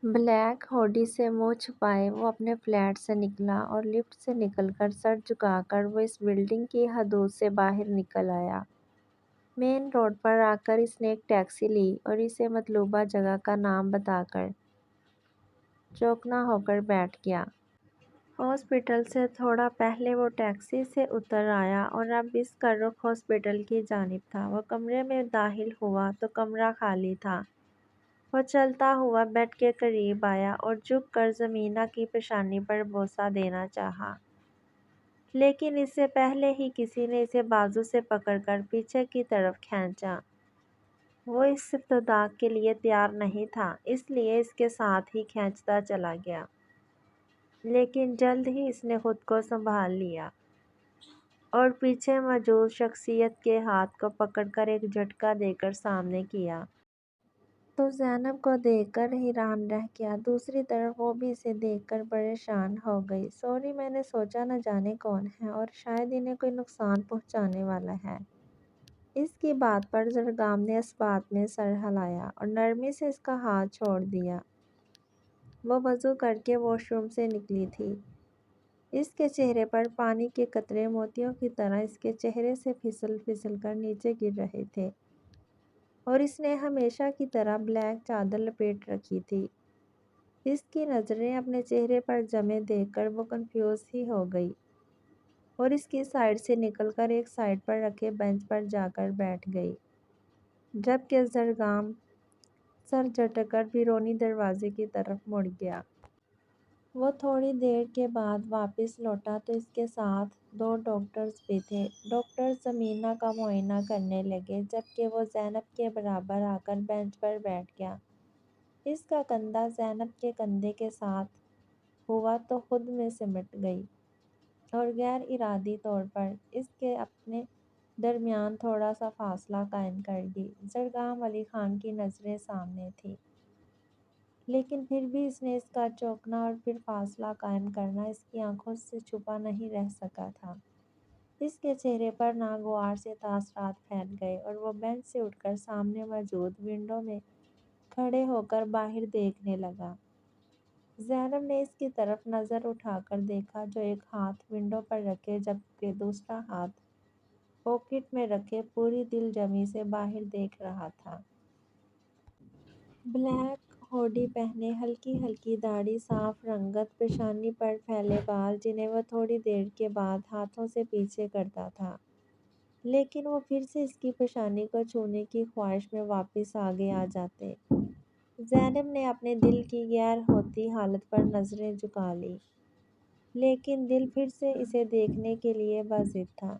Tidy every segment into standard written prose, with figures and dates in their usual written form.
Black hoodie سے منہ چھپائے وہ اپنے فلیٹ سے نکلا اور لفٹ سے نکل کر سر جھکا کر وہ اس بلڈنگ کی حدود سے باہر نکل آیا۔ مین روڈ پر آ کر اس نے ایک ٹیکسی لی اور اسے مطلوبہ جگہ کا نام بتا کر چوکنا ہو کر بیٹھ گیا۔ ہاسپٹل سے تھوڑا پہلے وہ ٹیکسی سے اتر آیا اور اب اس کا رخ ہاسپٹل کی جانب تھا۔ وہ کمرے میں داخل ہوا تو کمرہ خالی تھا۔ وہ چلتا ہوا بیڈ کے قریب آیا اور جھک کر زمینہ کی پیشانی پر بوسہ دینا چاہا، لیکن اس سے پہلے ہی کسی نے اسے بازو سے پکڑ کر پیچھے کی طرف کھینچا۔ وہ اس ابتدا کے لیے تیار نہیں تھا، اس لیے اس کے ساتھ ہی کھینچتا چلا گیا، لیکن جلد ہی اس نے خود کو سنبھال لیا اور پیچھے موجود شخصیت کے ہاتھ کو پکڑ کر ایک جھٹکا دے کر سامنے کیا۔ تو زینب کو دیکھ کر حیران رہ گیا۔ دوسری طرف وہ بھی اسے دیکھ کر پریشان ہو گئی۔ سوری، میں نے سوچا نہ جانے کون ہے اور شاید انہیں کوئی نقصان پہنچانے والا ہے۔ اس کی بات پر زرگام نے اس بات میں سر ہلایا اور نرمی سے اس کا ہاتھ چھوڑ دیا۔ وہ وضو کر کے واش روم سے نکلی تھی۔ اس کے چہرے پر پانی کے قطرے موتیوں کی طرح اس کے چہرے سے پھسل پھسل کر نیچے گر رہے تھے اور اس نے ہمیشہ کی طرح بلیک چادر لپیٹ رکھی تھی۔ اس کی نظریں اپنے چہرے پر جمے دیکھ کر وہ کنفیوز ہی ہو گئی اور اس کی سائڈ سے نکل کر ایک سائڈ پر رکھے بینچ پر جا کر بیٹھ گئی، جبکہ زرگام سر جھٹک کر بیرونی دروازے کی طرف مڑ گیا۔ وہ تھوڑی دیر کے بعد واپس لوٹا تو اس کے ساتھ دو ڈاکٹرز بھی تھے۔ ڈاکٹرز زمینہ کا معائنہ کرنے لگے جبکہ وہ زینب کے برابر آ کر بینچ پر بیٹھ گیا۔ اس کا کندھا زینب کے کندھے کے ساتھ ہوا تو خود میں سمٹ گئی اور غیر ارادی طور پر اس کے اپنے درمیان تھوڑا سا فاصلہ قائم کر دی۔ زرگام علی خان کی نظریں سامنے تھیں، لیکن پھر بھی اس نے اس کا چوکنا اور پھر فاصلہ قائم کرنا اس کی آنکھوں سے چھپا نہیں رہ سکا تھا۔ اس کے چہرے پر ناگوار سے تاثرات پھیل گئے اور وہ بینچ سے اٹھ کر سامنے موجود ونڈو میں کھڑے ہو کر باہر دیکھنے لگا۔ زینب نے اس کی طرف نظر اٹھا کر دیکھا جو ایک ہاتھ ونڈو پر رکھے جبکہ دوسرا ہاتھ پاکٹ میں رکھے پوری دل جمی سے باہر دیکھ رہا تھا۔ بلیک ہوڈی پہنے، ہلکی ہلکی داڑھی، صاف رنگت، پیشانی پر پھیلے بال جنہیں وہ تھوڑی دیر کے بعد ہاتھوں سے پیچھے کرتا تھا، لیکن وہ پھر سے اس کی پیشانی کو چھونے کی خواہش میں واپس آگے آ جاتے۔ زینب نے اپنے دل کی غیر ہوتی حالت پر نظریں جھکا لیں، لیکن دل پھر سے اسے دیکھنے کے لیے باضد تھا۔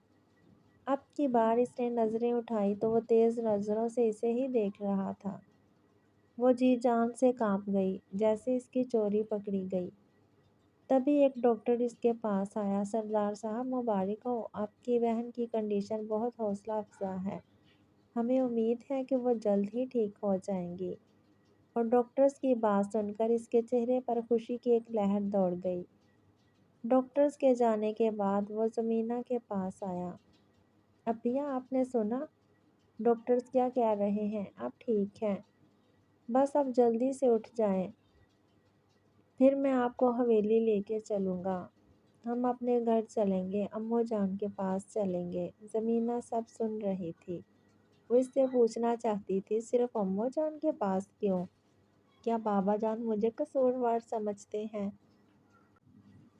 اب کی بار اس نے نظریں اٹھائی تو وہ تیز نظروں سے اسے ہی دیکھ رہا تھا۔ وہ جی جان سے کانپ گئی، جیسے اس کی چوری پکڑی گئی۔ تبھی ایک ڈاکٹر اس کے پاس آیا۔ سردار صاحب مبارک ہو، آپ کی بہن کی کنڈیشن بہت حوصلہ افزا ہے، ہمیں امید ہے کہ وہ جلد ہی ٹھیک ہو جائیں گی۔ اور ڈاکٹرز کی بات سن کر اس کے چہرے پر خوشی کی ایک لہر دوڑ گئی۔ ڈاکٹرز کے جانے کے بعد وہ زمینہ کے پاس آیا۔ ابھیا، آپ نے سنا؟ ڈاکٹرز کیا کہہ رہے ہیں؟ آپ ٹھیک ہیں؟ بس اب جلدی سے اٹھ جائیں، پھر میں آپ کو حویلی لے کے چلوں گا۔ ہم اپنے گھر چلیں گے، امّو جان کے پاس چلیں گے۔ زمینہ سب سن رہی تھی۔ وہ اس سے پوچھنا چاہتی تھی، صرف امّو جان کے پاس کیوں؟ کیا بابا جان مجھے قصوروار سمجھتے ہیں؟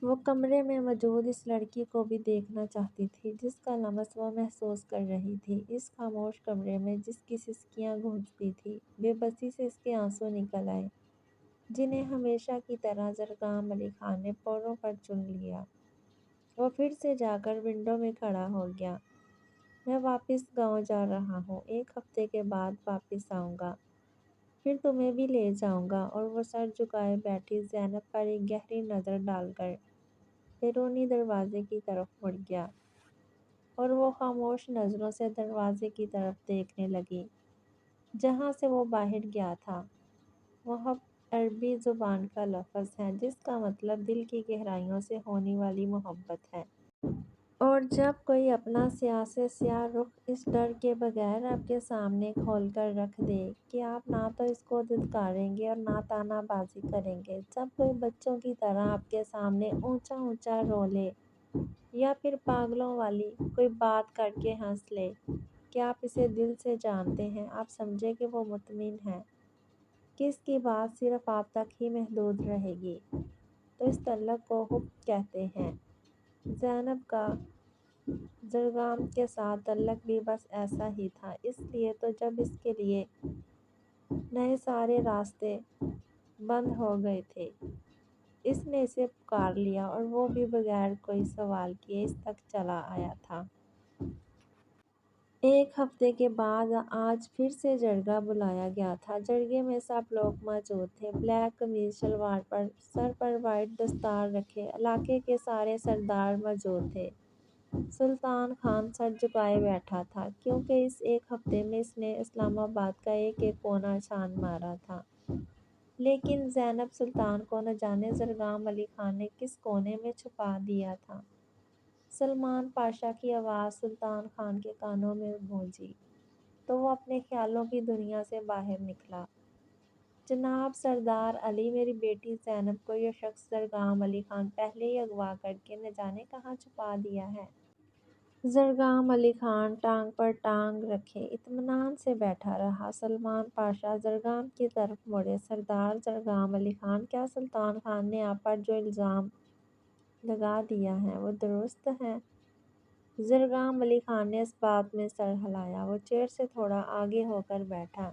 وہ کمرے میں موجود اس لڑکی کو بھی دیکھنا چاہتی تھی جس کا لمس وہ محسوس کر رہی تھی۔ اس خاموش کمرے میں جس کی سسکیاں گونجتی تھیں، بے بسی سے اس کے آنسو نکل آئے جنہیں ہمیشہ کی طرح زرگام علی خان نے پوروں پر چن لیا۔ وہ پھر سے جا کر ونڈو میں کھڑا ہو گیا۔ میں واپس گاؤں جا رہا ہوں، 1 ہفتے کے بعد واپس آؤں گا، پھر تمہیں بھی لے جاؤں گا۔ اور وہ سر جھکائے بیٹھی زینب پر ایک گہری نظر ڈال کر بیرونی دروازے کی طرف مڑ گیا اور وہ خاموش نظروں سے دروازے کی طرف دیکھنے لگی جہاں سے وہ باہر گیا تھا۔ محب عربی زبان کا لفظ ہے جس کا مطلب دل کی گہرائیوں سے ہونے والی محبت ہے۔ اور جب کوئی اپنا سے سیاہ رخ اس ڈر کے بغیر آپ کے سامنے کھول کر رکھ دے کہ آپ نہ تو اس کو دھتکاریں گے اور نہ تانا بازی کریں گے، جب کوئی بچوں کی طرح آپ کے سامنے اونچا اونچا رو لے یا پھر پاگلوں والی کوئی بات کر کے ہنس لے کہ آپ اسے دل سے جانتے ہیں، آپ سمجھے کہ وہ مطمئن ہے کہ اس کی بات صرف آپ تک ہی محدود رہے گی، تو اس تعلق کو حب کہتے ہیں۔ زینب کا زرگام کے ساتھ تعلق بھی بس ایسا ہی تھا، اس لیے تو جب اس کے لیے نئے سارے راستے بند ہو گئے تھے، اس نے اسے پکار لیا اور وہ بھی بغیر کوئی سوال کیے اس تک چلا آیا تھا۔ ایک ہفتے کے بعد آج پھر سے جرگہ بلایا گیا تھا۔ جرگے میں سب لوگ موجود تھے، بلیک قمیض شلوار پر، سر پر وائٹ دستار رکھے علاقے کے سارے سردار موجود تھے۔ سلطان خان سر جھکائے بیٹھا تھا کیونکہ اس ایک ہفتے میں اس نے اسلام آباد کا ایک ایک کونا چھان مارا تھا، لیکن زینب سلطان کو نہ جانے زرگام علی خان نے کس کونے میں چھپا دیا تھا۔ سلمان پاشا کی آواز سلطان خان کے کانوں میں گونجی تو وہ اپنے خیالوں کی دنیا سے باہر نکلا۔ جناب سردار علی، میری بیٹی زینب کو یہ شخص زرگام علی خان پہلے ہی اغوا کر کے نہ جانے کہاں چھپا دیا ہے۔ زرگام علی خان ٹانگ پر ٹانگ رکھے اطمینان سے بیٹھا رہا۔ سلمان پاشا زرگام کی طرف مڑے، سردار زرگام علی خان، کیا سلطان خان نے آپ پر جو الزام لگا دیا ہے وہ درست ہے؟ زرگام علی خان نے اس بات میں سر ہلایا۔ وہ چیئر سے تھوڑا آگے ہو کر بیٹھا۔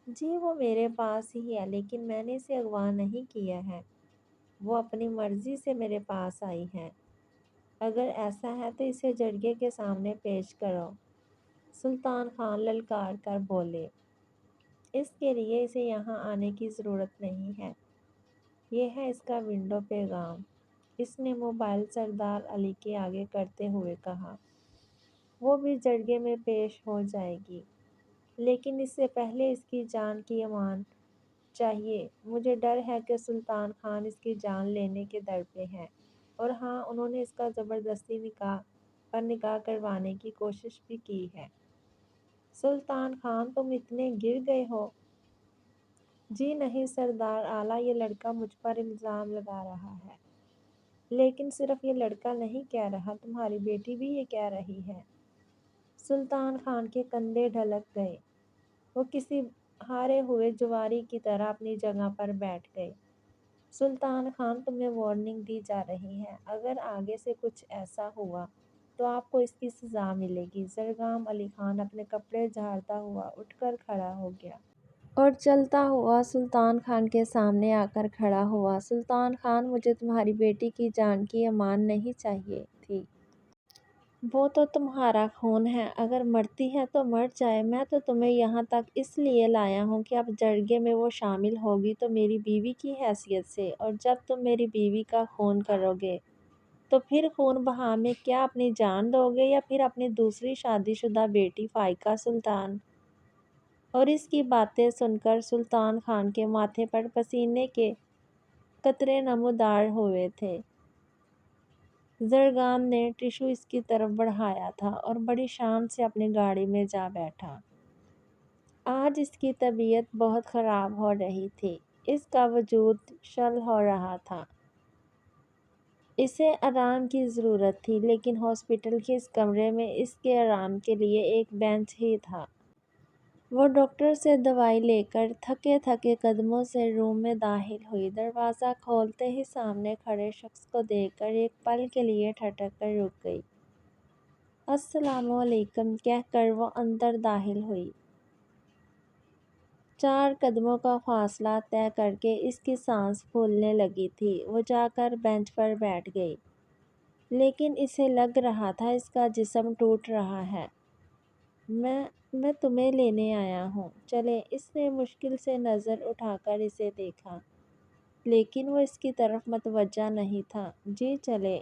جی وہ میرے پاس ہی ہے، لیکن میں نے اسے اغوا نہیں کیا ہے، وہ اپنی مرضی سے میرے پاس آئی ہے۔ اگر ایسا ہے تو اسے جرگے کے سامنے پیش کرو، سلطان خان للکار کر بولے۔ اس کے لیے اسے یہاں آنے کی ضرورت نہیں ہے، یہ ہے اس کا ونڈو پیغام۔ اس نے موبائل سردار علی کے آگے کرتے ہوئے کہا۔ وہ بھی جرگے میں پیش ہو جائے گی، لیکن اس سے پہلے اس کی جان کی امان چاہیے۔ مجھے ڈر ہے کہ سلطان خان اس کی جان لینے کے در پہ ہیں، اور ہاں انہوں نے اس کا زبردستی نکاح کروانے کی کوشش بھی کی ہے۔ سلطان خان تم اتنے گر گئے ہو؟ جی نہیں سردار اعلیٰ، یہ لڑکا مجھ پر الزام لگا رہا ہے، لیکن صرف یہ لڑکا نہیں کہہ رہا، تمہاری بیٹی بھی یہ کہہ رہی ہے۔ سلطان خان کے کندھے ڈھلک گئے، وہ کسی ہارے ہوئے جواری کی طرح اپنی جگہ پر بیٹھ گئے۔ سلطان خان تمہیں وارننگ دی جا رہی ہے، اگر آگے سے کچھ ایسا ہوا تو آپ کو اس کی سزا ملے گی۔ زرگام علی خان اپنے کپڑے جھاڑتا ہوا اٹھ کر کھڑا ہو گیا اور چلتا ہوا سلطان خان کے سامنے آ کر کھڑا ہوا۔ سلطان خان، مجھے تمہاری بیٹی کی جان کی امان نہیں چاہیے تھی، وہ تو تمہارا خون ہے، اگر مرتی ہے تو مر جائے، میں تو تمہیں یہاں تک اس لیے لایا ہوں کہ اب جرگے میں وہ شامل ہوگی تو میری بیوی کی حیثیت سے، اور جب تم میری بیوی کا خون کرو گے تو پھر خون بہا میں کیا اپنی جان دو گے یا پھر اپنی دوسری شادی شدہ بیٹی فائقہ سلطان؟ اور اس کی باتیں سن کر سلطان خان کے ماتھے پر پسینے کے قطرے نمودار ہوئے تھے۔ زرگام نے ٹشو اس کی طرف بڑھایا تھا اور بڑی شان سے اپنی گاڑی میں جا بیٹھا۔ آج اس کی طبیعت بہت خراب ہو رہی تھی، اس کا وجود شل ہو رہا تھا، اسے آرام کی ضرورت تھی، لیکن ہاسپٹل کے اس کمرے میں اس کے آرام کے لیے ایک بینچ ہی تھا۔ وہ ڈاکٹر سے دوائی لے کر تھکے تھکے قدموں سے روم میں داخل ہوئی۔ دروازہ کھولتے ہی سامنے کھڑے شخص کو دیکھ کر ایک پل کے لیے ٹھٹک کر رک گئی۔ السلام علیکم کہہ کر وہ اندر داخل ہوئی۔ 4 قدموں کا فاصلہ طے کر کے اس کی سانس پھولنے لگی تھی۔ وہ جا کر بینچ پر بیٹھ گئی، لیکن اسے لگ رہا تھا اس کا جسم ٹوٹ رہا ہے۔ میں تمہیں لینے آیا ہوں، چلیں۔ اس نے مشکل سے نظر اٹھا کر اسے دیکھا، لیکن وہ اس کی طرف متوجہ نہیں تھا۔ جی چلیں۔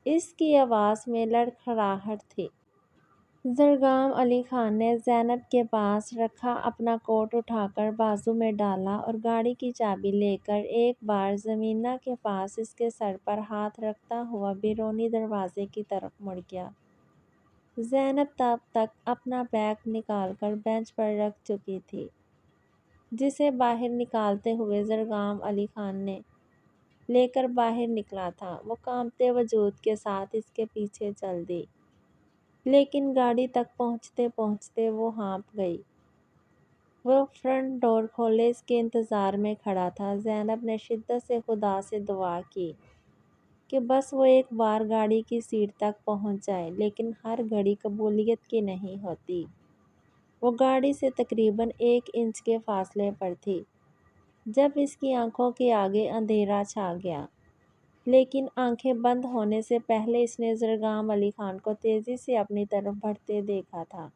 اس کی آواز میں لڑکھڑاہٹ تھی۔ زرگام علی خان نے زینب کے پاس رکھا اپنا کوٹ اٹھا کر بازو میں ڈالا اور گاڑی کی چابی لے کر ایک بار زمینہ کے پاس اس کے سر پر ہاتھ رکھتا ہوا بیرونی دروازے کی طرف مڑ گیا۔ زینب تب تک اپنا بیگ نکال کر بینچ پر رکھ چکی تھی، جسے باہر نکالتے ہوئے زرگام علی خان نے لے کر باہر نکلا تھا۔ وہ کانپتے وجود کے ساتھ اس کے پیچھے چل دی، لیکن گاڑی تک پہنچتے پہنچتے وہ ہانپ گئی۔ وہ فرنٹ ڈور کھولے اس کے انتظار میں کھڑا تھا۔ زینب نے شدت سے خدا سے دعا کی کہ بس وہ ایک بار گاڑی کی سیٹ تک پہنچ جائے، لیکن ہر گھڑی قبولیت کی نہیں ہوتی۔ وہ گاڑی سے تقریباً 1 انچ کے فاصلے پر تھی جب اس کی آنکھوں کے آگے اندھیرا چھا گیا، لیکن آنکھیں بند ہونے سے پہلے اس نے زرگام علی خان کو تیزی سے اپنی طرف بڑھتے دیکھا تھا۔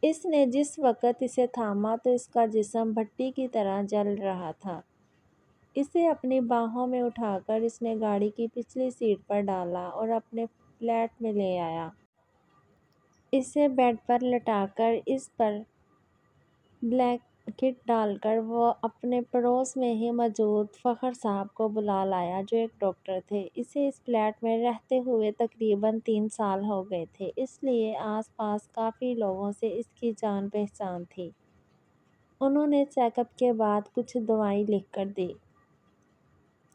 اس نے جس وقت اسے تھاما تو اس کا جسم بھٹی کی طرح جل رہا تھا۔ اسے اپنی باہوں میں اٹھا کر اس نے گاڑی کی پچھلی سیٹ پر ڈالا اور اپنے فلیٹ میں لے آیا۔ اسے بیڈ پر لٹا کر اس پر بلینکٹ ڈال کر وہ اپنے پڑوس میں ہی موجود فخر صاحب کو بلا لایا، جو ایک ڈاکٹر تھے۔ اسے اس فلیٹ میں رہتے ہوئے تقریباً 3 سال ہو گئے تھے، اس لیے آس پاس کافی لوگوں سے اس کی جان پہچان تھی۔ انہوں نے چیک اپ کے بعد کچھ دوائیں لکھ کر دی۔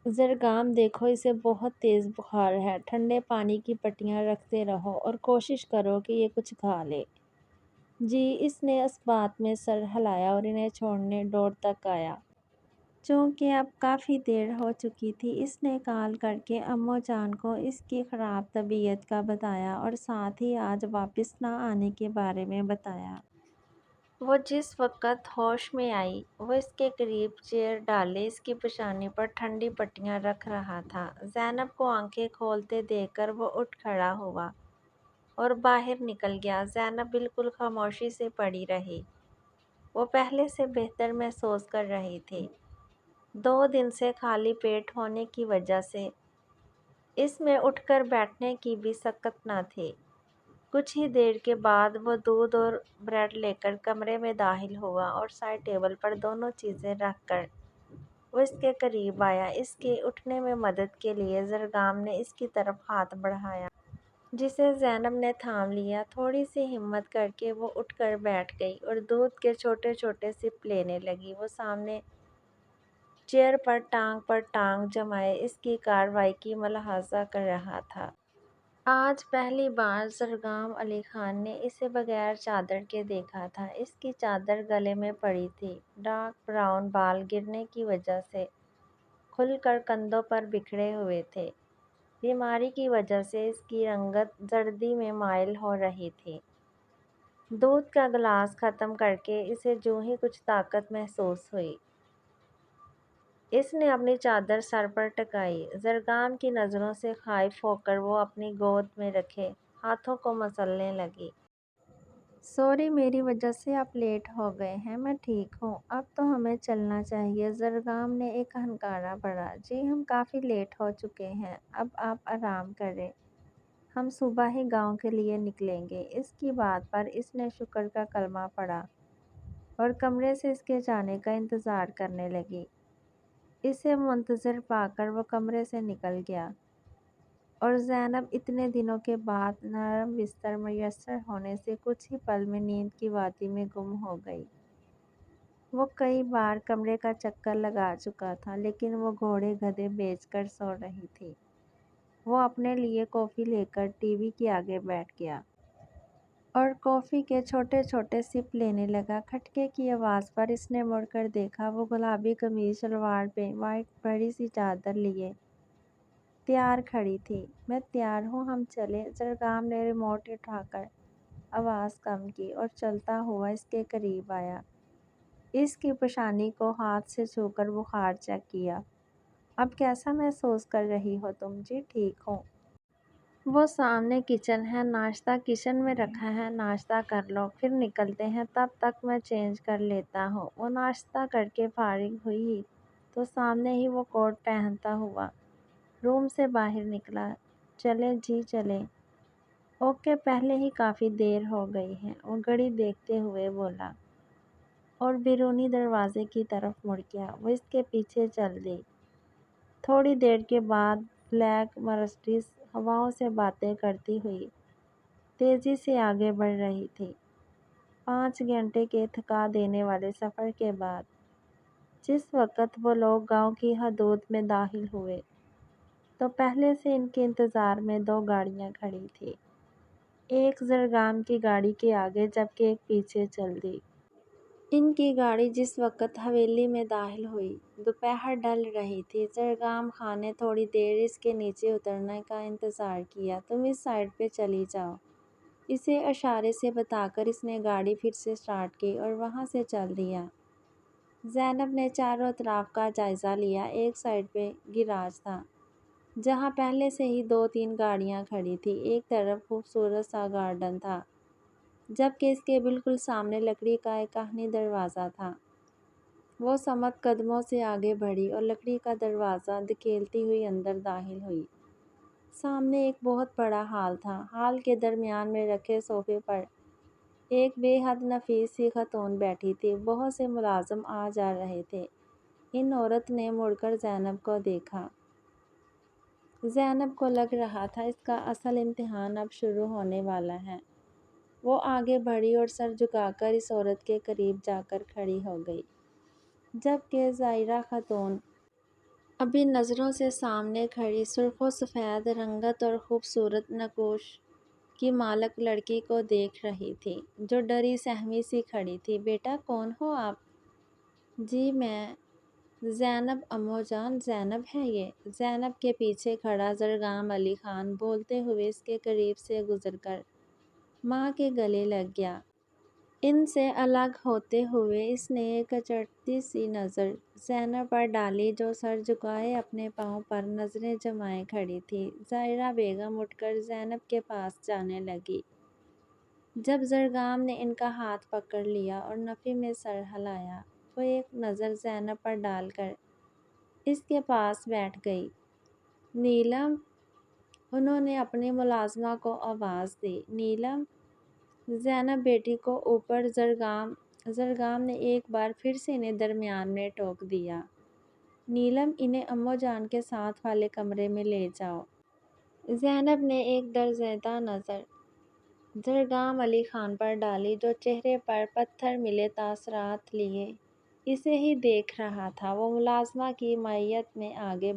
زرگام دیکھو، اسے بہت تیز بخار ہے، ٹھنڈے پانی کی پٹیاں رکھتے رہو اور کوشش کرو کہ یہ کچھ کھا لے۔ جی، اس نے اس بات میں سر ہلایا اور انہیں چھوڑنے ڈور تک آیا۔ چونکہ اب کافی دیر ہو چکی تھی، اس نے کال کر کے اماں جان کو اس کی خراب طبیعت کا بتایا اور ساتھ ہی آج واپس نہ آنے کے بارے میں بتایا۔ وہ جس وقت ہوش میں آئی، وہ اس کے قریب چیئر ڈالے اس کی پیشانی پر ٹھنڈی پٹیاں رکھ رہا تھا۔ زینب کو آنکھیں کھولتے دیکھ کر وہ اٹھ کھڑا ہوا اور باہر نکل گیا۔ زینب بالکل خاموشی سے پڑی رہی۔ وہ پہلے سے بہتر محسوس کر رہی تھی۔ 2 دن سے خالی پیٹ ہونے کی وجہ سے اس میں اٹھ کر بیٹھنے کی بھی سکت نہ تھی۔ کچھ ہی دیر کے بعد وہ دودھ اور بریڈ لے کر کمرے میں داخل ہوا اور سائڈ ٹیبل پر دونوں چیزیں رکھ کر وہ اس کے قریب آیا۔ اس کے اٹھنے میں مدد کے لیے زرگام نے اس کی طرف ہاتھ بڑھایا، جسے زینب نے تھام لیا۔ تھوڑی سی ہمت کر کے وہ اٹھ کر بیٹھ گئی اور دودھ کے چھوٹے چھوٹے سپ لینے لگی۔ وہ سامنے چیئر پر ٹانگ جمائے اس کی کارروائی کی ملاحظہ کر رہا تھا۔ آج پہلی بار زرگام علی خان نے اسے بغیر چادر کے دیکھا تھا۔ اس کی چادر گلے میں پڑی تھی۔ ڈارک براؤن بال گرنے کی وجہ سے کھل کر کندھوں پر بکھرے ہوئے تھے۔ بیماری کی وجہ سے اس کی رنگت زردی میں مائل ہو رہی تھی۔ دودھ کا گلاس ختم کر کے اسے جوں ہی کچھ طاقت محسوس ہوئی، اس نے اپنی چادر سر پر ٹکائی۔ زرگام کی نظروں سے خائف ہو کر وہ اپنی گود میں رکھے ہاتھوں کو مسلنے لگی۔ سوری، میری وجہ سے آپ لیٹ ہو گئے ہیں۔ میں ٹھیک ہوں، اب تو ہمیں چلنا چاہیے۔ زرگام نے ایک ہنکارا بھرا۔ جی، ہم کافی لیٹ ہو چکے ہیں، اب آپ آرام کریں، ہم صبح ہی گاؤں کے لیے نکلیں گے۔ اس کی بات پر اس نے شکر کا کلمہ پڑھا اور کمرے سے اس کے جانے کا انتظار کرنے لگی۔ اسے منتظر پا کر وہ کمرے سے نکل گیا اور زینب اتنے دنوں کے بعد نرم بستر میسر ہونے سے کچھ ہی پل میں نیند کی وادی میں گم ہو گئی۔ وہ کئی بار کمرے کا چکر لگا چکا تھا، لیکن وہ گھوڑے گدھے بیچ کر سو رہی تھی۔ وہ اپنے لیے کافی لے کر ٹی وی کے آگے بیٹھ گیا اور کافی کے چھوٹے چھوٹے سپ لینے لگا۔ کھٹکے کی آواز پر اس نے مڑ کر دیکھا۔ وہ گلابی قمیض شلوار میں وائٹ بڑی سی چادر لیے تیار کھڑی تھی۔ میں تیار ہوں، ہم چلیں۔ زرگام نے ریموٹ اٹھا کر آواز کم کی اور چلتا ہوا اس کے قریب آیا۔ اس کی پیشانی کو ہاتھ سے چھو کر بخار چیک کیا۔ اب کیسا محسوس کر رہی ہو تم؟ جی ٹھیک ہوں۔ وہ سامنے کچن ہے، ناشتہ کچن میں رکھا ہے، ناشتہ کر لو، پھر نکلتے ہیں، تب تک میں چینج کر لیتا ہوں۔ وہ ناشتہ کر کے فارغ ہوئی تو سامنے ہی وہ کوٹ پہنتا ہوا روم سے باہر نکلا۔ چلیں جی چلیں۔ اوکے، پہلے ہی کافی دیر ہو گئی ہے، وہ گھڑی دیکھتے ہوئے بولا اور بیرونی دروازے کی طرف مڑ گیا۔ وہ اس کے پیچھے چل دی۔ تھوڑی دیر کے بعد بلیک مرسڈیز ہواؤں سے باتیں کرتی ہوئی تیزی سے آگے بڑھ رہی تھی۔ 5 گھنٹے کے تھکا دینے والے سفر کے بعد جس وقت وہ لوگ گاؤں کی حدود میں داخل ہوئے تو پہلے سے ان کے انتظار میں 2 گاڑیاں کھڑی تھیں، ایک زرگام کی گاڑی کے آگے جبکہ ایک پیچھے چل دی۔ ان کی گاڑی جس وقت حویلی میں داخل ہوئی دوپہر ڈھل رہی تھی۔ زرگام خان نے تھوڑی دیر اس کے نیچے اترنے کا انتظار کیا۔ تم اس سائیڈ پہ چلی جاؤ، اسے اشارے سے بتا کر اس نے گاڑی پھر سے سٹارٹ کی اور وہاں سے چل دیا۔ زینب نے چاروں طرف کا جائزہ لیا۔ ایک سائیڈ پہ گیراج تھا جہاں پہلے سے ہی 2-3 گاڑیاں کھڑی تھیں، ایک طرف خوبصورت سا گارڈن تھا جبکہ اس کے بالکل سامنے لکڑی کا ایک کہنی دروازہ تھا۔ وہ سمت قدموں سے آگے بڑھی اور لکڑی کا دروازہ دھکیلتی ہوئی اندر داخل ہوئی۔ سامنے ایک بہت بڑا ہال تھا۔ ہال کے درمیان میں رکھے صوفے پر ایک بے حد نفیس سی خاتون بیٹھی تھی۔ بہت سے ملازم آ جا رہے تھے۔ ان عورت نے مڑ کر زینب کو دیکھا۔ زینب کو لگ رہا تھا اس کا اصل امتحان اب شروع ہونے والا ہے۔ وہ آگے بڑھی اور سر جھکا کر اس عورت کے قریب جا کر کھڑی ہو گئی، جبکہ زائرہ خاتون ابھی نظروں سے سامنے کھڑی سرخ و سفید رنگت اور خوبصورت نقوش کی مالک لڑکی کو دیکھ رہی تھی جو ڈری سہمی سی کھڑی تھی۔ بیٹا کون ہو آپ؟ جی میں زینب، امو جان زینب ہے یہ۔ زینب کے پیچھے کھڑا زرگام علی خان بولتے ہوئے اس کے قریب سے گزر کر ماں کے گلے لگ گیا۔ ان سے الگ ہوتے ہوئے اس نے ایک اچٹتی سی نظر زینب پر ڈالی جو سر جھکائے اپنے پاؤں پر نظریں جمائے کھڑی تھی۔ زائرہ بیگم اٹھ کر زینب کے پاس جانے لگی۔ جب زرگام نے ان کا ہاتھ پکڑ لیا اور نفی میں سر ہلایا، وہ ایک نظر زینب پر ڈال کر اس کے پاس بیٹھ گئی۔ نیلم، انہوں نے اپنی ملازمہ کو آواز دی۔ نیلم، زینب بیٹی کو اوپر۔ زرگام نے ایک بار پھر سے انہیں درمیان میں ٹوک دیا۔ نیلم، انہیں امو جان کے ساتھ والے کمرے میں لے جاؤ۔ زینب نے ایک ڈرزدہ نظر زرگام علی خان پر ڈالی جو چہرے پر پتھر ملے تاثرات لیے اسے ہی دیکھ رہا تھا۔ وہ ملازمہ کی معیت میں آگے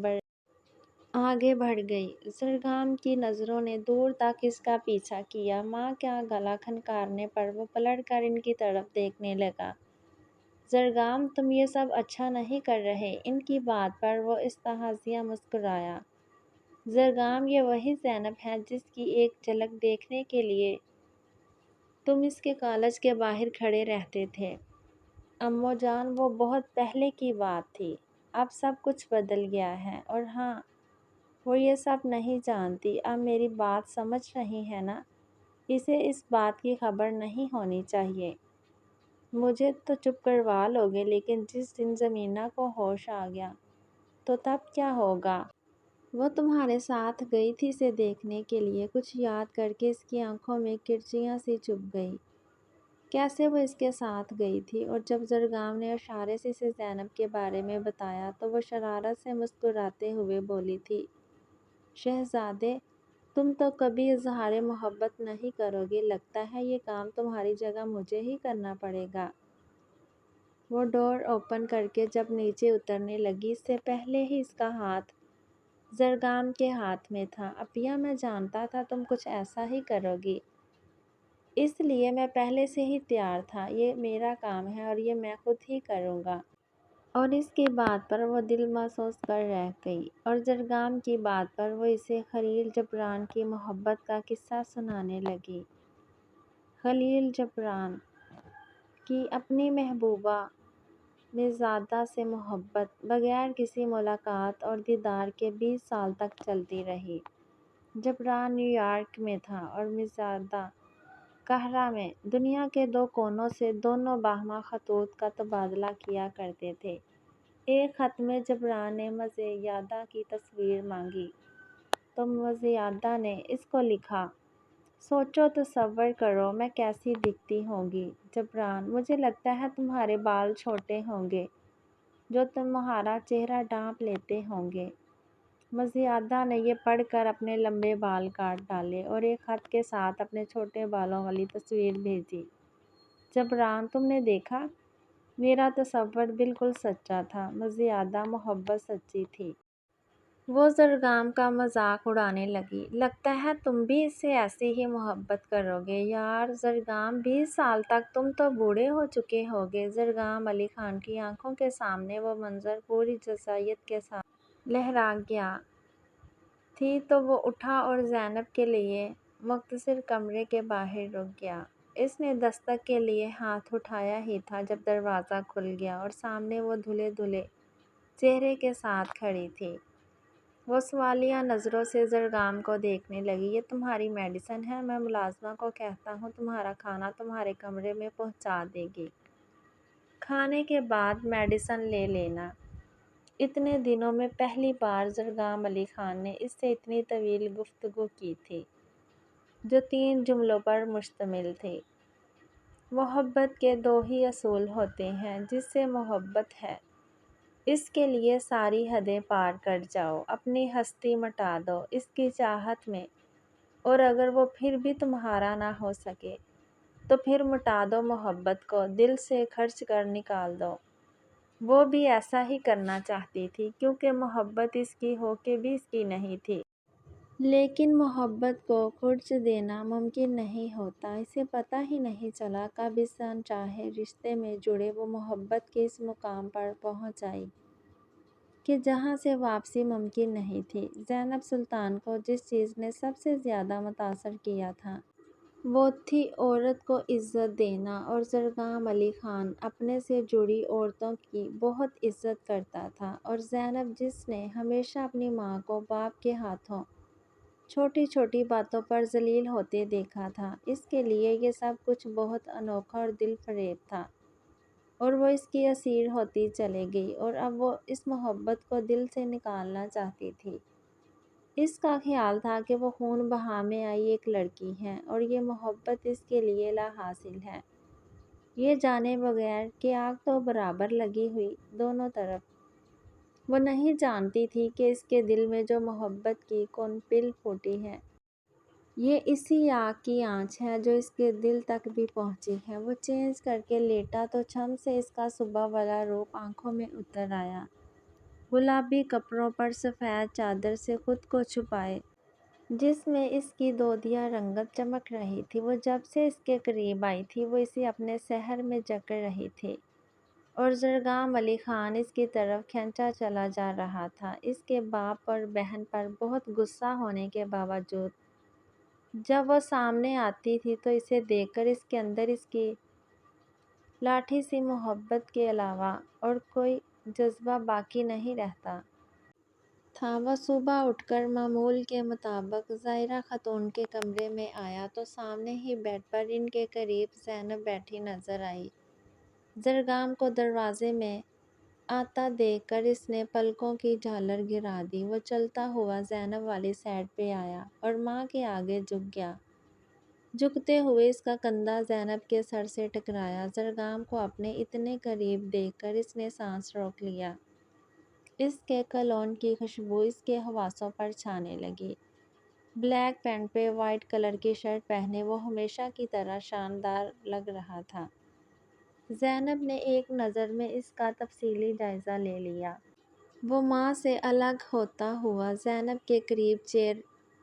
بڑھ گئی۔ زرگام کی نظروں نے دور تک اس کا پیچھا کیا۔ ماں کا گلا کھنکارنے پر وہ پلٹ کر ان کی طرف دیکھنے لگا۔ زرگام، تم یہ سب اچھا نہیں کر رہے۔ ان کی بات پر وہ استہزائیہ مسکرایا۔ زرگام، یہ وہی زینب ہے جس کی ایک جھلک دیکھنے کے لیے تم اس کے کالج کے باہر کھڑے رہتے تھے۔ امو جان، وہ بہت پہلے کی بات تھی، اب سب کچھ بدل گیا ہے۔ اور ہاں، وہ یہ سب نہیں جانتی۔ اب میری بات سمجھ رہی ہے نا؟ اسے اس بات کی خبر نہیں ہونی چاہیے۔ مجھے تو چپ کروا لوگے، لیکن جس دن زمینہ کو ہوش آ گیا تو تب کیا ہوگا؟ وہ تمہارے ساتھ گئی تھی اسے دیکھنے کے لیے۔ کچھ یاد کر کے اس کی آنکھوں میں کرچیاں سی چبھ گئی۔ کیسے وہ اس کے ساتھ گئی تھی؟ اور جب زرگام نے اشارے سے اسے زینب کے بارے میں بتایا تو وہ شرارت سے مسکراتے ہوئے بولی تھی، شہزادے، تم تو کبھی اظہار محبت نہیں کرو گے، لگتا ہے یہ کام تمہاری جگہ مجھے ہی کرنا پڑے گا۔ وہ ڈور اوپن کر کے جب نیچے اترنے لگی اس سے پہلے ہی اس کا ہاتھ زرگام کے ہاتھ میں تھا۔ اپیہ، میں جانتا تھا تم کچھ ایسا ہی کرو گی، اس لیے میں پہلے سے ہی تیار تھا۔ یہ میرا کام ہے اور یہ میں خود ہی کروں گا۔ اور اس کی بات پر وہ دل محسوس کر رہ گئی اور زرگام کی بات پر وہ اسے خلیل جبران کی محبت کا قصہ سنانے لگی۔ خلیل جبران کی اپنی محبوبہ مژدہ سے محبت بغیر کسی ملاقات اور دیدار کے 20 سال تک چلتی رہی۔ جبران نیویارک میں تھا اور مژدہ قاہرہ میں۔ دنیا کے 2 کونوں سے دونوں باہم خطوط کا تبادلہ کیا کرتے تھے۔ ایک خط میں جبران نے مژدہ کی تصویر مانگی تو مژدہ نے اس کو لکھا، سوچو، تصور کرو میں کیسی دکھتی ہوں گی۔ جبران: مجھے لگتا ہے تمہارے بال چھوٹے ہوں گے جو تمہارا چہرہ ڈھانپ لیتے ہوں گے۔ مزیادہ نے یہ پڑھ کر اپنے لمبے بال کاٹ ڈالے اور ایک خط کے ساتھ اپنے چھوٹے بالوں والی تصویر بھیجی۔ جبران: تم نے دیکھا؟ میرا تصور بالکل سچا تھا۔ مزیادہ: محبت سچی تھی۔ وہ زرگام کا مذاق اڑانے لگی۔ لگتا ہے تم بھی اس سے ایسی ہی محبت کرو گے۔ یار زرگام، 20 سال تک تم تو بوڑھے ہو چکے ہوگے۔ زرگام علی خان کی آنکھوں کے سامنے وہ منظر پوری جزئیات کے ساتھ لہرا گیا تھی تو وہ اٹھا اور زینب کے لیے مختصر کمرے کے باہر رک گیا۔ اس نے دستک کے لیے ہاتھ اٹھایا ہی تھا جب دروازہ کھل گیا اور سامنے وہ دھلے دھلے چہرے کے ساتھ کھڑی تھی۔ وہ سوالیہ نظروں سے زرگام کو دیکھنے لگی۔ یہ تمہاری میڈیسن ہے؟ میں ملازمہ کو کہتا ہوں تمہارا کھانا تمہارے کمرے میں پہنچا دے گی۔ کھانے کے بعد میڈیسن لے لینا۔ اتنے دنوں میں پہلی بار زرگام علی خان نے اس سے اتنی طویل گفتگو کی تھی جو 3 جملوں پر مشتمل تھی۔ محبت کے 2 ہی اصول ہوتے ہیں: جس سے محبت ہے اس کے لیے ساری حدیں پار کر جاؤ، اپنی ہستی مٹا دو اس کی چاہت میں، اور اگر وہ پھر بھی تمہارا نہ ہو سکے تو پھر مٹا دو محبت کو، دل سے خرچ کر نکال دو۔ وہ بھی ایسا ہی کرنا چاہتی تھی کیونکہ محبت اس کی ہو کے بھی اس کی نہیں تھی۔ لیکن محبت کو خرچ دینا ممکن نہیں ہوتا۔ اسے پتہ ہی نہیں چلا کب اس انچاہے رشتے میں جڑے وہ محبت کے اس مقام پر پہنچ آئی کہ جہاں سے واپسی ممکن نہیں تھی۔ زینب سلطان کو جس چیز نے سب سے زیادہ متاثر کیا تھا وہ تھی عورت کو عزت دینا، اور زرگام علی خان اپنے سے جڑی عورتوں کی بہت عزت کرتا تھا، اور زینب جس نے ہمیشہ اپنی ماں کو باپ کے ہاتھوں چھوٹی چھوٹی باتوں پر ذلیل ہوتے دیکھا تھا، اس کے لیے یہ سب کچھ بہت انوکھا اور دل فریب تھا، اور وہ اس کی اسیر ہوتی چلی گئی، اور اب وہ اس محبت کو دل سے نکالنا چاہتی تھی۔ اس کا خیال تھا کہ وہ خون بہانے آئی ایک لڑکی ہے اور یہ محبت اس کے لیے لا حاصل ہے، یہ جانے بغیر کہ آگ تو برابر لگی ہوئی دونوں طرف۔ وہ نہیں جانتی تھی کہ اس کے دل میں جو محبت کی کونپل پھوٹی ہے یہ اسی آگ کی آنچ ہے جو اس کے دل تک بھی پہنچی ہے۔ وہ چینج کر کے لیٹا تو چھم سے اس کا صبح والا روپ آنکھوں میں اتر آیا۔ گلابی کپڑوں پر سفید چادر سے خود کو چھپائے جس میں اس کی دودیا رنگت چمک رہی تھی، وہ جب سے اس کے قریب آئی تھی وہ اسے اپنے سحر میں جکڑ رہی تھی، اور زرگام علی خان اس کی طرف کھنچا چلا جا رہا تھا۔ اس کے باپ اور بہن پر بہت غصہ ہونے کے باوجود جب وہ سامنے آتی تھی تو اسے دیکھ کر اس کے اندر اس کی لاٹھی سی محبت کے علاوہ اور کوئی جذبہ باقی نہیں رہتا تھا۔ وہ صبح اٹھ کر معمول کے مطابق ظاہرہ خاتون کے کمرے میں آیا تو سامنے ہی بیڈ پر ان کے قریب زینب بیٹھی نظر آئی۔ زرگام کو دروازے میں آتا دیکھ کر اس نے پلکوں کی جھالر گرا دی۔ وہ چلتا ہوا زینب والی سائیڈ پہ آیا اور ماں کے آگے جھک گیا۔ جھکتے ہوئے اس کا کندھا زینب کے سر سے ٹکرایا۔ زرگام کو اپنے اتنے قریب دیکھ کر اس نے سانس روک لیا۔ اس کے کولون کی خوشبو اس کے حواسوں پر چھانے لگی۔ بلیک پینٹ پہ وائٹ کلر کی شرٹ پہنے وہ ہمیشہ کی طرح شاندار لگ رہا تھا۔ زینب نے ایک نظر میں اس کا تفصیلی جائزہ لے لیا۔ وہ ماں سے الگ ہوتا ہوا زینب کے قریب چیئر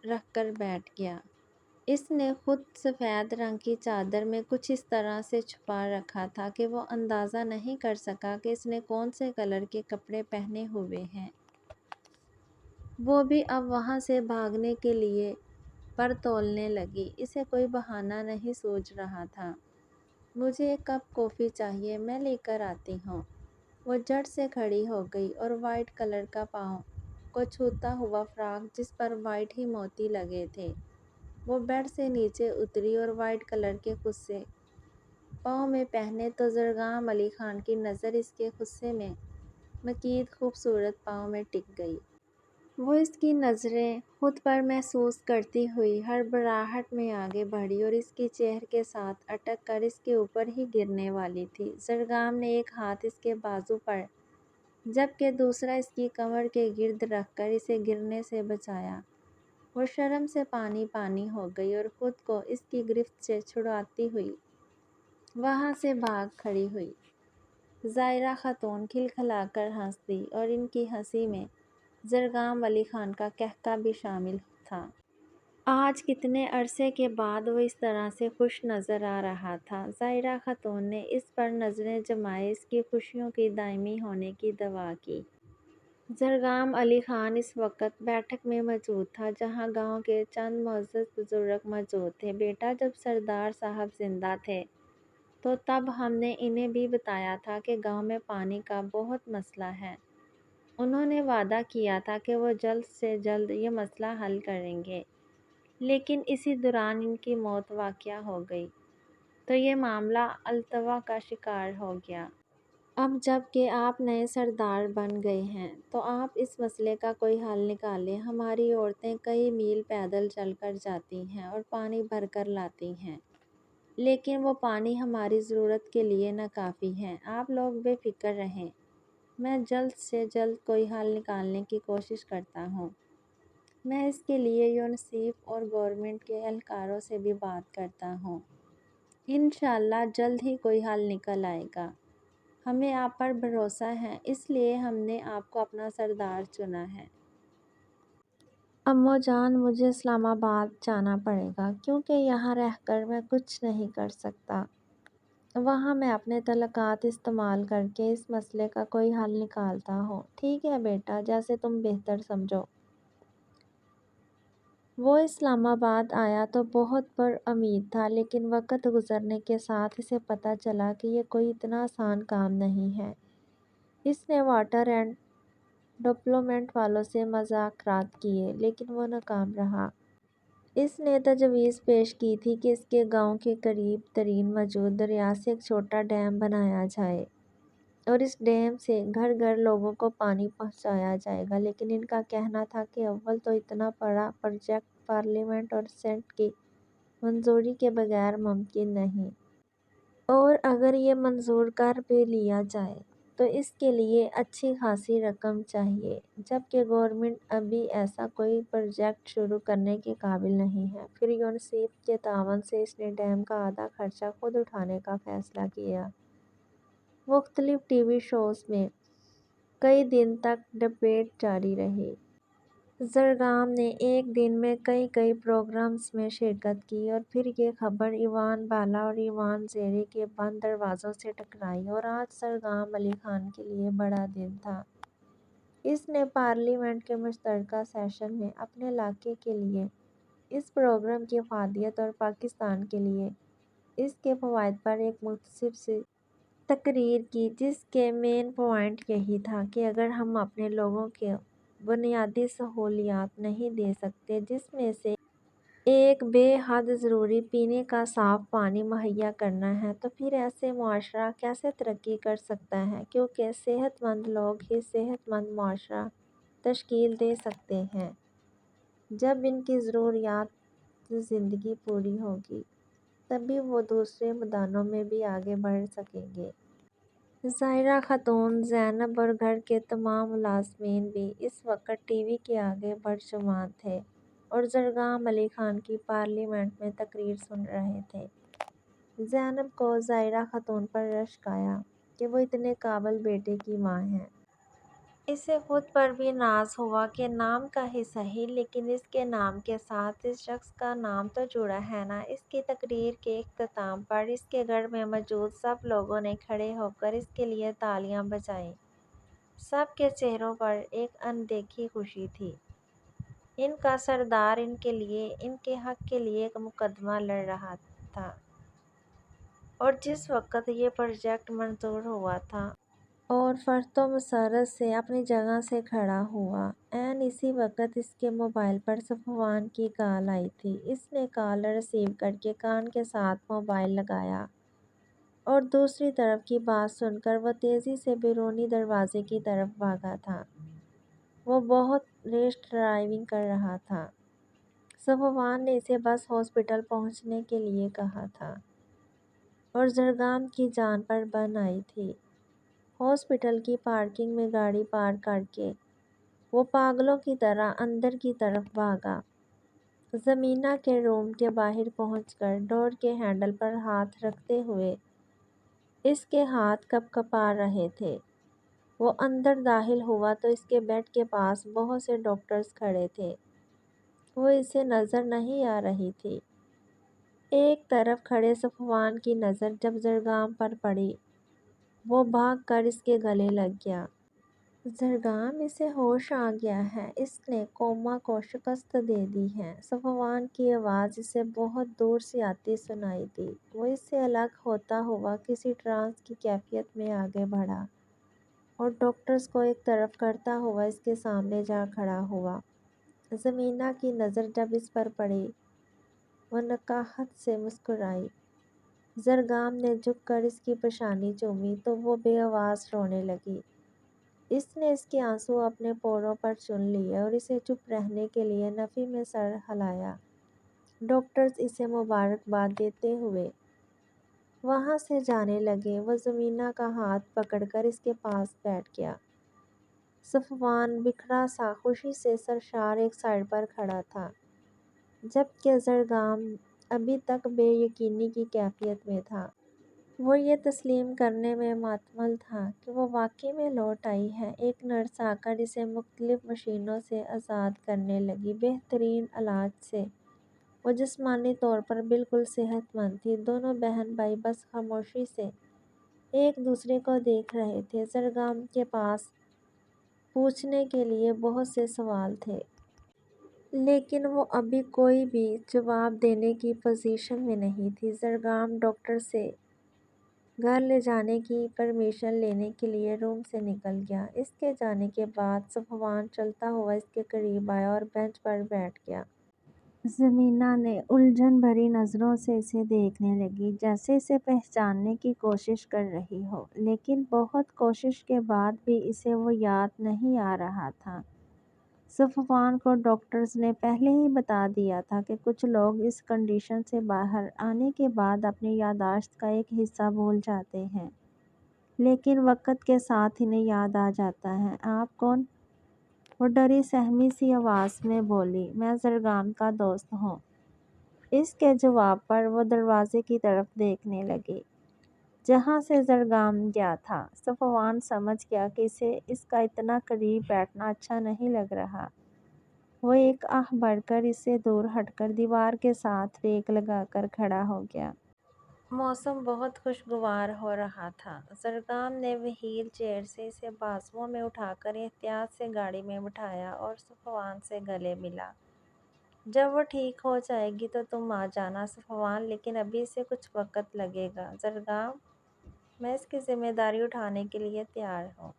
رکھ کر بیٹھ گیا۔ اس نے خود سفید رنگ کی چادر میں کچھ اس طرح سے چھپا رکھا تھا کہ وہ اندازہ نہیں کر سکا کہ اس نے کون سے کلر کے کپڑے پہنے ہوئے ہیں۔ وہ بھی اب وہاں سے بھاگنے کے لیے پر تولنے لگی۔ اسے کوئی بہانہ نہیں سوجھ رہا تھا۔ مجھے ایک کپ کافی چاہیے، میں لے کر آتی ہوں۔ وہ جھٹ سے کھڑی ہو گئی اور وائٹ کلر کا پاؤں کو چھوتا ہوا فراک جس پر وائٹ ہی موتی لگے تھے وہ بیڈ سے نیچے اتری اور وائٹ کلر کے خصے پاؤں میں پہنے تو زرگام علی خان کی نظر اس کے خصے میں مقید خوبصورت پاؤں میں ٹک گئی۔ وہ اس کی نظریں خود پر محسوس کرتی ہوئی ہڑبڑاہٹ میں آگے بڑھی اور اس کی چہر کے ساتھ اٹک کر اس کے اوپر ہی گرنے والی تھی۔ زرگام نے ایک ہاتھ اس کے بازو پر جبکہ دوسرا اس کی کمر کے گرد رکھ کر اسے گرنے سے بچایا۔ وہ شرم سے پانی پانی ہو گئی اور خود کو اس کی گرفت سے چھڑاتی ہوئی وہاں سے بھاگ کھڑی ہوئی۔ ظاہرہ خاتون کھلکھلا کر ہنس دی اور ان کی ہنسی میں زرگام علی خان کا قہقہ بھی شامل تھا۔ آج کتنے عرصے کے بعد وہ اس طرح سے خوش نظر آ رہا تھا۔ ظاہرہ خاتون نے اس پر نظریں جمائے اس کی خوشیوں کی دائمی ہونے کی دعا کی۔ زرگام علی خان اس وقت بیٹھک میں موجود تھا جہاں گاؤں کے چند معزز بزرگ موجود تھے۔ بیٹا، جب سردار صاحب زندہ تھے تو تب ہم نے انہیں بھی بتایا تھا کہ گاؤں میں پانی کا بہت مسئلہ ہے۔ انہوں نے وعدہ کیا تھا کہ وہ جلد سے جلد یہ مسئلہ حل کریں گے، لیکن اسی دوران ان کی موت واقع ہو گئی تو یہ معاملہ التوا کا شکار ہو گیا۔ اب جب کہ آپ نئے سردار بن گئے ہیں تو آپ اس مسئلے کا کوئی حل نکالیں۔ ہماری عورتیں کئی میل پیدل چل کر جاتی ہیں اور پانی بھر کر لاتی ہیں، لیکن وہ پانی ہماری ضرورت کے لیے ناکافی ہے۔ آپ لوگ بے فکر رہیں، میں جلد سے جلد کوئی حل نکالنے کی کوشش کرتا ہوں۔ میں اس کے لیے یونیسیف اور گورنمنٹ کے اہلکاروں سے بھی بات کرتا ہوں۔ انشاءاللہ جلد ہی کوئی حل نکل آئے گا۔ ہمیں آپ پر بھروسہ ہے، اس لیے ہم نے آپ کو اپنا سردار چنا ہے۔ اماں جان، مجھے اسلام آباد جانا پڑے گا کیونکہ یہاں رہ کر میں کچھ نہیں کر سکتا۔ وہاں میں اپنے تعلقات استعمال کر کے اس مسئلے کا کوئی حل نکالتا ہوں۔ ٹھیک ہے بیٹا، جیسے تم بہتر سمجھو۔ وہ اسلام آباد آیا تو بہت پر امید تھا، لیکن وقت گزرنے کے ساتھ اسے پتہ چلا کہ یہ کوئی اتنا آسان کام نہیں ہے۔ اس نے واٹر اینڈ ڈیولپمنٹ والوں سے مذاکرات کیے، لیکن وہ ناکام رہا۔ اس نے تجویز پیش کی تھی کہ اس کے گاؤں کے قریب ترین موجود دریا سے ایک چھوٹا ڈیم بنایا جائے اور اس ڈیم سے گھر گھر لوگوں کو پانی پہنچایا جائے گا، لیکن ان کا کہنا تھا کہ اول تو اتنا بڑا پروجیکٹ پارلیمنٹ اور سینٹ کی منظوری کے بغیر ممکن نہیں، اور اگر یہ منظور کر بھی لیا جائے تو اس کے لیے اچھی خاصی رقم چاہیے، جبکہ گورنمنٹ ابھی ایسا کوئی پروجیکٹ شروع کرنے کے قابل نہیں ہے۔ پھر یونیسیف کے تعاون سے اس نے ڈیم کا آدھا خرچہ خود اٹھانے کا فیصلہ کیا۔ مختلف ٹی وی شوز میں کئی دن تک ڈبیٹ جاری رہی۔ زرگام نے ایک دن میں کئی پروگرامز میں شرکت کی اور پھر یہ خبر ایوان بالا اور ایوان زیریں کے بند دروازوں سے ٹکرائی، اور آج زرگام علی خان کے لیے بڑا دن تھا۔ اس نے پارلیمنٹ کے مشترکہ سیشن میں اپنے علاقے کے لیے اس پروگرام کی افادیت اور پاکستان کے لیے اس کے فوائد پر ایک مختصر سی تقریر کی، جس کے مین پوائنٹ یہی تھا کہ اگر ہم اپنے لوگوں کو بنیادی سہولیات نہیں دے سکتے، جس میں سے ایک بے حد ضروری پینے کا صاف پانی مہیا کرنا ہے، تو پھر ایسے معاشرہ کیسے ترقی کر سکتا ہے، کیونکہ صحت مند لوگ ہی صحت مند معاشرہ تشکیل دے سکتے ہیں۔ جب ان کی ضروریات زندگی پوری ہوگی تبھی وہ دوسرے میدانوں میں بھی آگے بڑھ سکیں گے۔ ظاہرہ خاتون، زینب اور گھر کے تمام ملازمین بھی اس وقت ٹی وی کے آگے برجمان تھے اور زرگام علی خان کی پارلیمنٹ میں تقریر سن رہے تھے۔ زینب کو ظاہرہ خاتون پر رشک آیا کہ وہ اتنے قابل بیٹے کی ماں ہے۔ اسے خود پر بھی ناز ہوا کہ نام کا ہی صحیح، لیکن اس کے نام کے ساتھ اس شخص کا نام تو جڑا ہے نا۔ اس کی تقریر کے اختتام پر اس کے گھر میں موجود سب لوگوں نے کھڑے ہو کر اس کے لیے تالیاں بجائیں۔ سب کے چہروں پر ایک اندیکھی خوشی تھی۔ ان کا سردار ان کے لیے، ان کے حق کے لیے ایک مقدمہ لڑ رہا تھا، اور جس وقت یہ پروجیکٹ منظور ہوا تھا اور فرت و مسرت سے اپنی جگہ سے کھڑا ہوا، عین اسی وقت اس کے موبائل پر صفوان کی کال آئی تھی۔ اس نے کال ریسیو کر کے کان کے ساتھ موبائل لگایا اور دوسری طرف کی بات سن کر وہ تیزی سے بیرونی دروازے کی طرف بھاگا تھا۔ وہ بہت ریش ڈرائیونگ کر رہا تھا۔ صفوان نے اسے بس ہاسپٹل پہنچنے کے لیے کہا تھا اور زرگام کی جان پر بن آئی تھی۔ ہاسپٹل کی پارکنگ میں گاڑی پارک کر کے وہ پاگلوں کی طرح اندر کی طرف بھاگا۔ زمینہ کے روم کے باہر پہنچ کر ڈور کے ہینڈل پر ہاتھ رکھتے ہوئے اس کے ہاتھ کپ کپا رہے تھے۔ وہ اندر داخل ہوا تو اس کے بیڈ کے پاس بہت سے ڈاکٹرز کھڑے تھے۔ وہ اسے نظر نہیں آ رہی تھی۔ ایک طرف کھڑے صفوان کی نظر جب زرگام پر پڑی، وہ بھاگ کر اس کے گلے لگ گیا۔ زرگام، اسے ہوش آ گیا ہے، اس نے کوما کو شکست دے دی ہے۔ صفوان کی آواز اسے بہت دور سے آتی سنائی دی۔ وہ اس سے الگ ہوتا ہوا کسی ٹرانس کی کیفیت میں آگے بڑھا اور ڈاکٹرز کو ایک طرف کرتا ہوا اس کے سامنے جا کھڑا ہوا۔ زمینہ کی نظر جب اس پر پڑی، وہ نکاحت سے مسکرائی۔ زرگام نے جھک کر اس کی پیشانی چومی تو وہ بے آواز رونے لگی۔ اس نے اس کے آنسو اپنے پوروں پر چن لیے اور اسے چپ رہنے کے لیے نفی میں سر ہلایا۔ ڈاکٹرز اسے مبارکباد دیتے ہوئے وہاں سے جانے لگے۔ وہ زمینہ کا ہاتھ پکڑ کر اس کے پاس بیٹھ گیا۔ صفوان بکھرا سا خوشی سے سرشار ایک سائیڈ پر کھڑا تھا، جبکہ زرگام ابھی تک بے یقینی کی کیفیت میں تھا۔ وہ یہ تسلیم کرنے میں معتمل تھا کہ وہ واقعی میں لوٹ آئی ہے۔ ایک نرس آ کر اسے مختلف مشینوں سے آزاد کرنے لگی۔ بہترین علاج سے وہ جسمانی طور پر بالکل صحت مند تھی۔ دونوں بہن بھائی بس خاموشی سے ایک دوسرے کو دیکھ رہے تھے۔ زرگام کے پاس پوچھنے کے لیے بہت سے سوال تھے، لیکن وہ ابھی کوئی بھی جواب دینے کی پوزیشن میں نہیں تھی۔ زرگام ڈاکٹر سے گھر لے جانے کی پرمیشن لینے کے لیے روم سے نکل گیا۔ اس کے جانے کے بعد صفوان چلتا ہوا اس کے قریب آیا اور بینچ پر بیٹھ گیا۔ زمینہ نے الجھن بھری نظروں سے اسے دیکھنے لگی، جیسے اسے پہچاننے کی کوشش کر رہی ہو، لیکن بہت کوشش کے بعد بھی اسے وہ یاد نہیں آ رہا تھا۔ صفوان کو ڈاکٹرز نے پہلے ہی بتا دیا تھا کہ کچھ لوگ اس کنڈیشن سے باہر آنے کے بعد اپنی یادداشت کا ایک حصہ بھول جاتے ہیں، لیکن وقت کے ساتھ انہیں یاد آ جاتا ہے۔ آپ کون؟ وہ ڈری سہمی سی آواز میں بولی۔ میں زرگام کا دوست ہوں۔ اس کے جواب پر وہ دروازے کی طرف دیکھنے لگی، جہاں سے زرگام گیا تھا۔ صفوان سمجھ گیا کہ اسے اس کا اتنا قریب بیٹھنا اچھا نہیں لگ رہا۔ وہ ایک آہ بھر کر اس سے دور ہٹ کر دیوار کے ساتھ ریک لگا کر کھڑا ہو گیا۔ موسم بہت خوشگوار ہو رہا تھا۔ زرگام نے وہیل چیئر سے اسے بازوؤں میں اٹھا کر احتیاط سے گاڑی میں بٹھایا اور صفوان سے گلے ملا۔ جب وہ ٹھیک ہو جائے گی تو تم آ جانا صفوان، لیکن ابھی اسے کچھ وقت لگے گا۔ زرگام، میں اس کی ذمہ داری اٹھانے کے لیے تیار ہوں۔